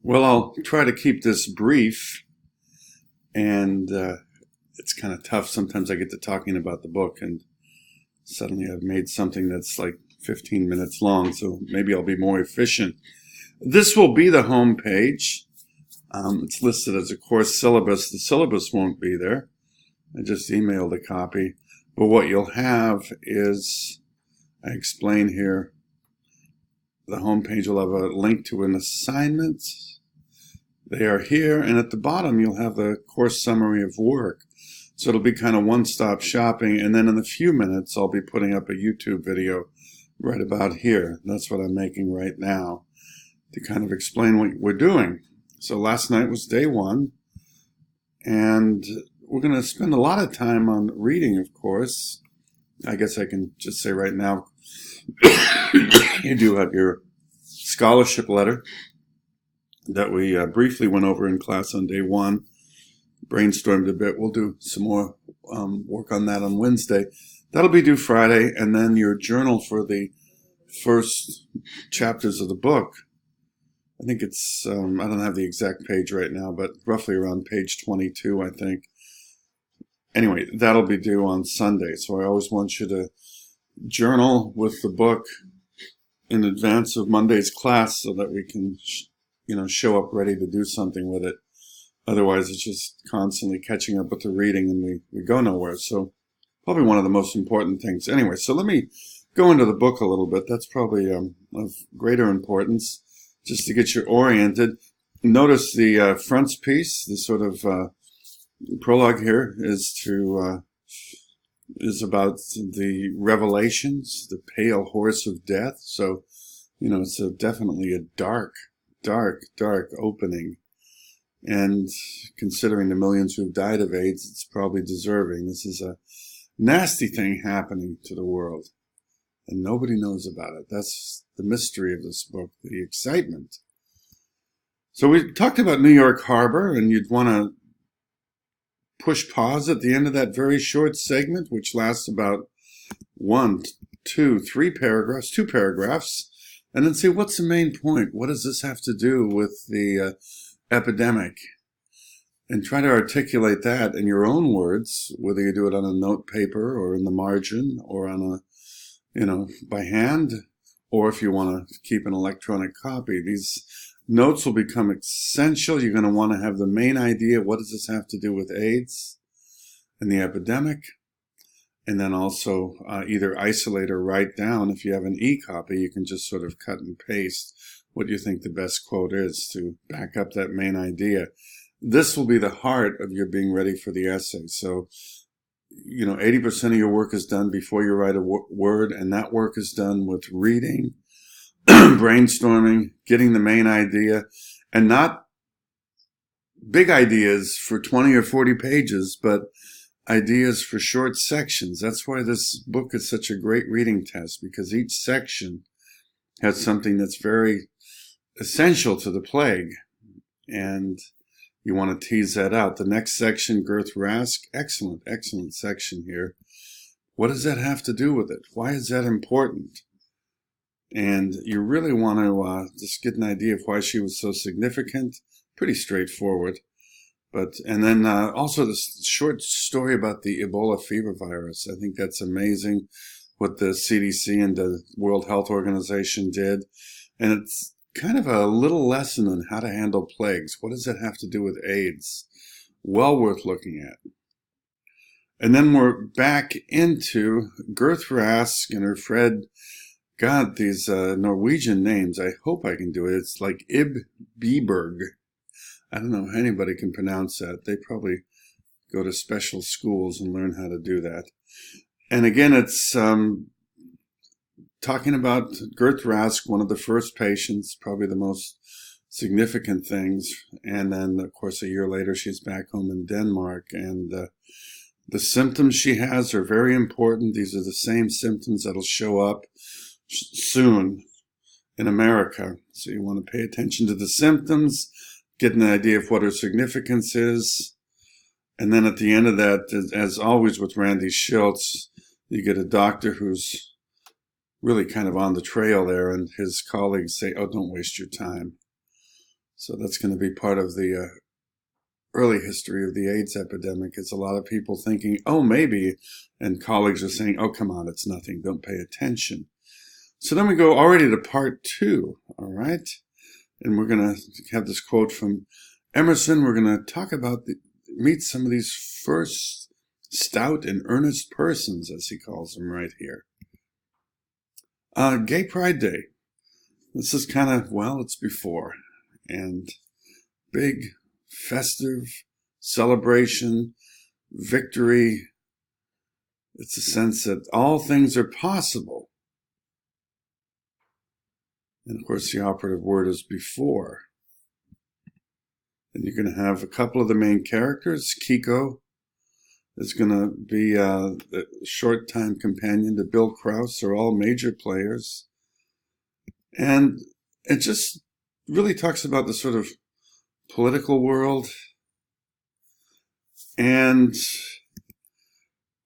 Well, I'll try to keep this brief, and it's kind of tough. Sometimes I get to talking about the book, and suddenly I've made something that's like 15 minutes long, so maybe I'll be more efficient. This will be the home page. It's listed as a course syllabus. The syllabus won't be there. I just emailed a copy. But what you'll have is, I explain here, the home page will have a link to an assignment. They are here, and at the bottom you'll have the course summary of work. So it'll be kind of one-stop shopping, and then in a few minutes I'll be putting up a YouTube video right about here. That's what I'm making right now to kind of explain what we're doing. So last night was day one, and we're going to spend a lot of time on reading, of course. I guess I can just say right now, you do have your scholarship letter that we briefly went over in class on day one, brainstormed a bit. We'll do some more work on that on Wednesday. That'll be due Friday, and then your journal for the first chapters of the book. I think it's, I don't have the exact page right now, but roughly around page 22, I think. Anyway, that'll be due on Sunday, so I always want you to journal with the book in advance of Monday's class so that we can, show up ready to do something with it. Otherwise, it's just constantly catching up with the reading and we go nowhere. So probably one of the most important things. Anyway, so let me go into the book a little bit. That's probably of greater importance, just to get you oriented. Notice the frontispiece, the sort of prologue here is about the revelations, the pale horse of death. So, it's definitely a dark opening. And considering the millions who've died of AIDS, it's probably deserving. This is a nasty thing happening to the world, and nobody knows about it. That's the mystery of this book, the excitement. So we talked about New York Harbor, and you'd want to push pause at the end of that very short segment, which lasts about 2 paragraphs, and then say, what's the main point? What does this have to do with the epidemic? And try to articulate that in your own words, whether you do it on a note paper or in the margin or on by hand, or if you want to keep an electronic copy. These notes will become essential. You're going to want to have the main idea. What does this have to do with AIDS and the epidemic? And then also either isolate or write down. If you have an e-copy, you can just sort of cut and paste what you think the best quote is to back up that main idea. This will be the heart of your being ready for the essay. So, 80% of your work is done before you write a word, and that work is done with reading, brainstorming, getting the main idea, and not big ideas for 20 or 40 pages, but ideas for short sections. That's why this book is such a great reading test, because each section has something that's very essential to the plague, and you want to tease that out. The next section, Girth Rask, excellent section here. What does that have to do with it? Why is that important? And you really want to just get an idea of why she was so significant. Pretty straightforward. And then also this short story about the Ebola fever virus. I think that's amazing what the CDC and the World Health Organization did. And it's kind of a little lesson on how to handle plagues. What does that have to do with AIDS? Well worth looking at. And then we're back into Girth Rask and her friend. God, these Norwegian names, I hope I can do it. It's like Ib Biberg. I don't know if anybody can pronounce that. They probably go to special schools and learn how to do that. And again, it's talking about Girth Rask, one of the first patients, probably the most significant things. And then, of course, a year later, she's back home in Denmark. And the symptoms she has are very important. These are the same symptoms that'll show up soon in America. So you want to pay attention to the symptoms, get an idea of what her significance is. And then at the end of that, as always with Randy Shilts, you get a doctor who's really kind of on the trail there, and his colleagues say, oh, don't waste your time. So that's going to be part of the early history of the AIDS epidemic. It's a lot of people thinking, oh, maybe, and colleagues are saying, oh, come on, it's nothing, don't pay attention. So then we go already to part 2, all right? And we're going to have this quote from Emerson. We're going to talk about, meet some of these first stout and earnest persons, as he calls them right here. Gay Pride Day. This is kind of, well, it's before. And big, festive celebration, victory. It's a sense that all things are possible. And of course, the operative word is before. And you're going to have a couple of the main characters. Kiko is going to be the short-time companion to Bill Krause. They're all major players. And it just really talks about the sort of political world and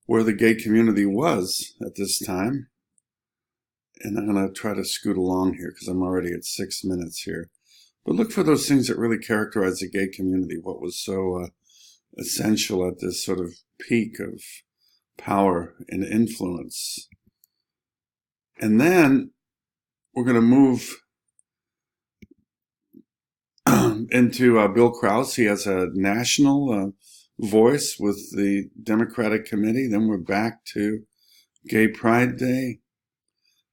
where the gay community was at this time. And I'm going to try to scoot along here because I'm already at 6 minutes here. But look for those things that really characterize the gay community, what was so essential at this sort of peak of power and influence. And then we're going to move into Bill Krause. He has a national voice with the Democratic Committee. Then we're back to Gay Pride Day.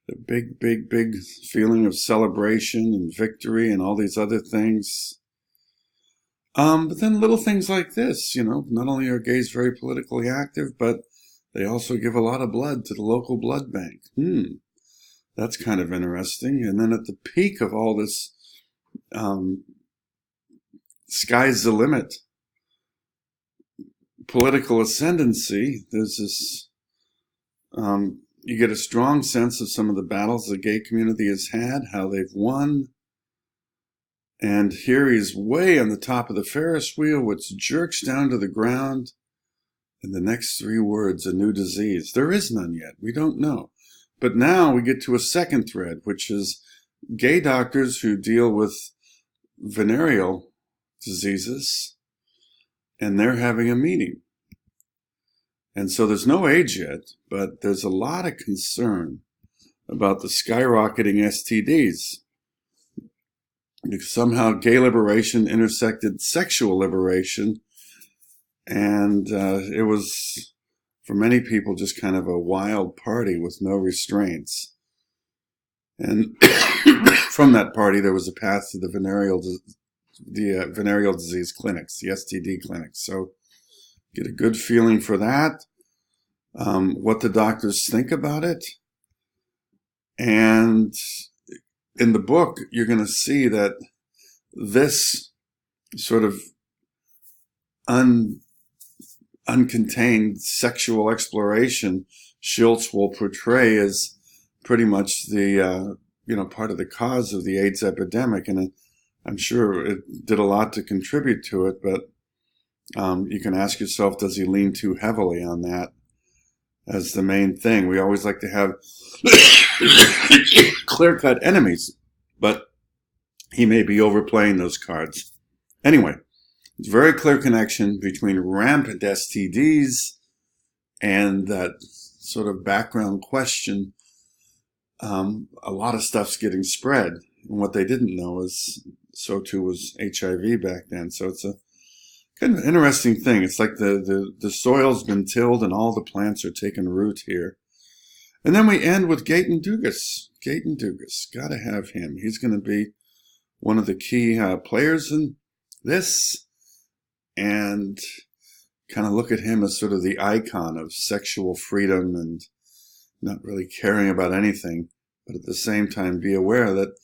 The big, big, big feeling of celebration and victory and all these other things. But then little things like this, not only are gays very politically active, but they also give a lot of blood to the local blood bank. That's kind of interesting. And then at the peak of all this, sky's the limit political ascendancy, there's this, you get a strong sense of some of the battles the gay community has had, how they've won. And here he's way on the top of the Ferris wheel, which jerks down to the ground. And the next 3 words, a new disease. There is none yet. We don't know. But now we get to a second thread, which is gay doctors who deal with venereal diseases, and they're having a meeting. And so there's no age yet, but there's a lot of concern about the skyrocketing STDs. Because somehow gay liberation intersected sexual liberation, and it was, for many people, just kind of a wild party with no restraints. And from that party, there was a path to the venereal disease clinics, the STD clinics. So get a good feeling for that, what the doctors think about it. And in the book, you're going to see that this sort of uncontained sexual exploration Schultz will portray as pretty much the, part of the cause of the AIDS epidemic. And I'm sure it did a lot to contribute to it, but you can ask yourself, does he lean too heavily on that as the main thing? We always like to have clear-cut enemies, but he may be overplaying those cards. Anyway, it's a very clear connection between rampant STDs and that sort of background question. A lot of stuff's getting spread. And what they didn't know is so too was HIV back then. So it's a kind of interesting thing. It's like the soil's been tilled and all the plants are taking root here. And then we end with Gaten Dugas. Gaten Dugas, gotta have him. He's going to be one of the key players in this, and kind of look at him as sort of the icon of sexual freedom and not really caring about anything, but at the same time be aware that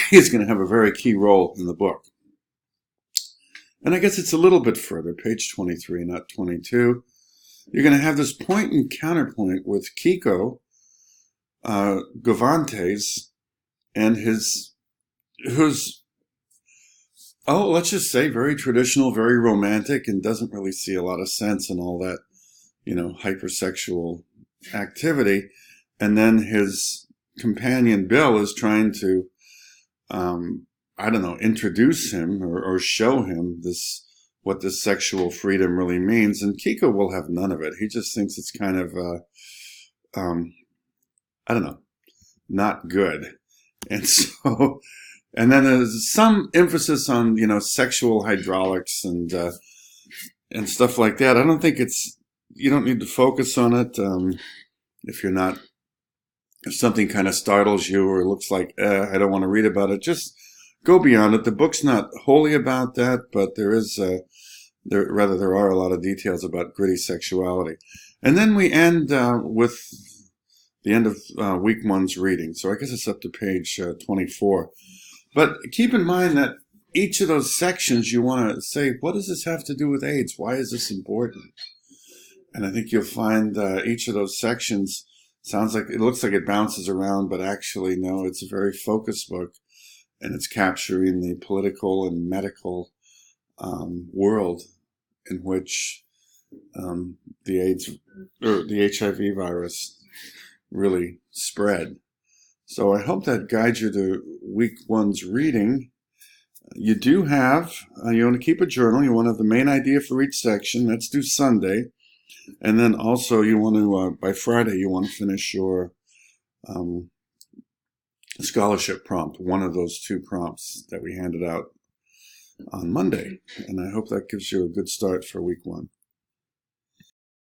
he's going to have a very key role in the book. And I guess it's a little bit further, page 23, not 22. You're going to have this point and counterpoint with Kiko Govantes and who's, let's just say very traditional, very romantic, and doesn't really see a lot of sense in all that, hypersexual activity. And then his companion Bill is trying to I don't know, introduce him or show him what this sexual freedom really means. And Kiko will have none of it. He just thinks it's kind of, I don't know, not good. And so, and then there's some emphasis on, sexual hydraulics and stuff like that. I don't think you don't need to focus on it. If something kind of startles you or looks like, I don't want to read about it, just go beyond it. The book's not wholly about that, but there are a lot of details about gritty sexuality. And then we end with the end of week one's reading. So I guess it's up to page 24. But keep in mind that each of those sections you want to say, what does this have to do with AIDS? Why is this important? And I think you'll find each of those sections it looks like it bounces around, but actually, no, it's a very focused book, and it's capturing the political and medical world in which the AIDS or the HIV virus really spread. So I hope that guides you to week one's reading. You do have, you want to keep a journal. You want to have the main idea for each section. That's due Sunday. And then also you want to, by Friday, you want to finish your scholarship prompt, one of those two prompts that we handed out on Monday. And I hope that gives you a good start for week one.